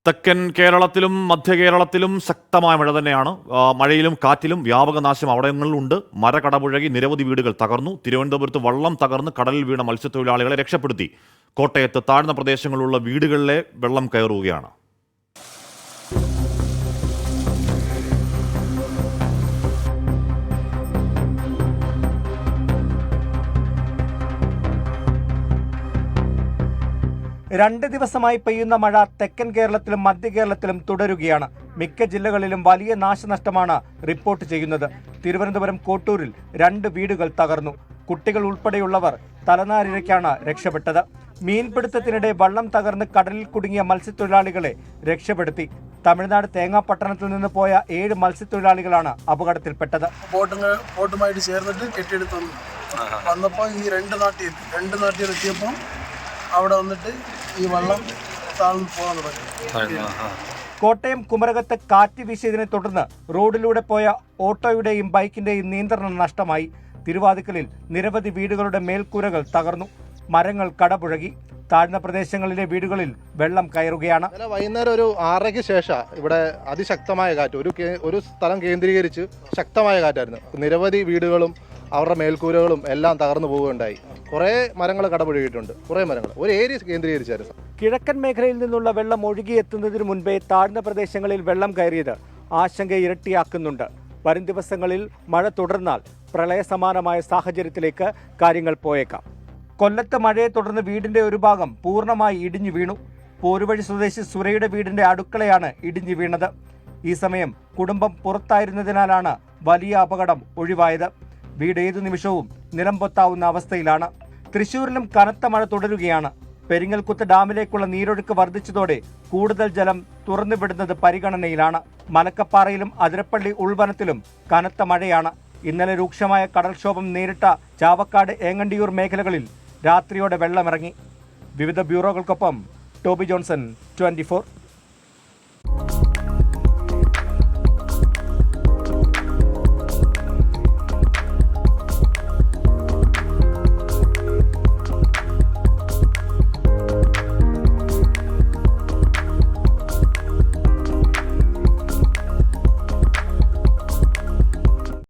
തെക്കൻ കേരളത്തിലും മധ്യ കേരളത്തിലും ശക്തമായ മഴ തന്നെയാണ്. മഴയിലും കാറ്റിലും വ്യാപക നാശം അവിടങ്ങളിലുണ്ട്. മരകടപുഴകി നിരവധി വീടുകൾ തകർന്നു. തിരുവനന്തപുരത്ത് വള്ളം തകർന്ന് കടലിൽ വീണ മത്സ്യത്തൊഴിലാളികളെ രക്ഷപ്പെടുത്തി. കോട്ടയത്ത് താഴ്ന്ന പ്രദേശങ്ങളിലുള്ള വീടുകളിലെ വെള്ളം കയറുകയാണ്. രണ്ട് ദിവസമായി പെയ്യുന്ന മഴ തെക്കൻ കേരളത്തിലും മധ്യ കേരളത്തിലും തുടരുകയാണ്. മിക്ക ജില്ലകളിലും വലിയ നാശനഷ്ടമാണ് റിപ്പോർട്ട് ചെയ്യുന്നത്. തിരുവനന്തപുരം കോട്ടൂരിൽ 2 വീടുകൾ തകർന്നു. കുട്ടികൾ ഉൾപ്പെടെയുള്ളവർ തലനാരിഴയ്ക്കാണ് രക്ഷപ്പെട്ടത്. മീൻപിടുത്തത്തിനിടെ വള്ളം തകർന്ന് കടലിൽ കുടുങ്ങിയ മത്സ്യത്തൊഴിലാളികളെ രക്ഷപ്പെടുത്തി. തമിഴ്നാട് തേങ്ങാപട്ടണത്തിൽ നിന്ന് പോയ 7 മത്സ്യത്തൊഴിലാളികളാണ് അപകടത്തിൽപ്പെട്ടത്. ബോട്ടുമായിട്ട് ചേർന്നിട്ട് കെട്ടിയെടുത്ത് വന്നപ്പോൾ ഈ രണ്ട് നാട്ടിൽ എത്തിയപ്പോൾ അവിടെ വന്നിട്ട് ഈ വെള്ളം താഴ്ന്നു പോകാൻ തുടങ്ങി. കോട്ടയം കുമരകത്ത് കാറ്റ് വീശിയതിനെ തുടർന്ന് റോഡിലൂടെ പോയ ഓട്ടോയുടെയും ബൈക്കിന്റെയും നിയന്ത്രണം നഷ്ടമായി. തിരുവാതിക്കലിൽ നിരവധി വീടുകളുടെ മേൽക്കൂരകൾ തകർന്നു. മരങ്ങൾ കടപുഴകി. താഴ്ന്ന പ്രദേശങ്ങളിലെ വീടുകളിൽ വെള്ളം കയറുകയാണ്. വൈകുന്നേരം ഒരു 6:30 ശേഷം ഇവിടെ അതിശക്തമായ കാറ്റ്, ഒരു സ്ഥലം കേന്ദ്രീകരിച്ച് ശക്തമായ കാറ്റായിരുന്നു. നിരവധി വീടുകളും അവരുടെ മേൽക്കൂരകളും എല്ലാം തകർന്നു പോവുകയുണ്ടായി. കുറേ മരങ്ങൾ കടപുഴകിയിട്ടുണ്ട്. കുറേ മരങ്ങൾ ഒരു ഏരിയ കേന്ദ്രീകരിച്ചായിരുന്നു. കിഴക്കൻ മേഖലയിൽ നിന്നുള്ള വെള്ളം ഒഴുകിയെത്തുന്നതിന് മുൻപേ താഴ്ന്ന പ്രദേശങ്ങളിൽ വെള്ളം കയറിയത് ആശങ്ക ഇരട്ടിയാക്കുന്നുണ്ട്. വരും ദിവസങ്ങളിൽ മഴ തുടർന്നാൽ പ്രളയസമാനമായ സാഹചര്യത്തിലേക്ക് കാര്യങ്ങൾ പോയേക്കാം. കൊല്ലത്ത് മഴയെ തുടർന്ന് വീടിന്റെ ഒരു ഭാഗം പൂർണ്ണമായി ഇടിഞ്ഞു വീണു. പോരുവഴി സ്വദേശി സുരയുടെ വീടിന്റെ അടുക്കളയാണ് ഇടിഞ്ഞു വീണത്. ഈ സമയം കുടുംബം പുറത്തായിരുന്നതിനാലാണ് വലിയ അപകടം ഒഴിവായത്. വീട് ഏതു നിമിഷവും നിലംപൊത്താവുന്ന അവസ്ഥയിലാണ്. തൃശൂരിലും കനത്ത മഴ തുടരുകയാണ്. പെരിങ്ങൽകുത്ത് ഡാമിലേക്കുള്ള നീരൊഴുക്ക് വർദ്ധിച്ചതോടെ കൂടുതൽ ജലം തുറന്നുവിടുന്നത് പരിഗണനയിലാണ്. മലക്കപ്പാറയിലും അതിരപ്പള്ളി ഉൾവനത്തിലും കനത്ത മഴയാണ്. ഇന്നലെ രൂക്ഷമായ കടൽക്ഷോഭം നേരിട്ട ചാവക്കാട് ഏങ്ങണ്ടിയൂർ മേഖലകളിൽ രാത്രിയോടെ വെള്ളമിറങ്ങി. വിവിധ ബ്യൂറോകൾക്കൊപ്പം ടോബി ജോൺസൺ, 24.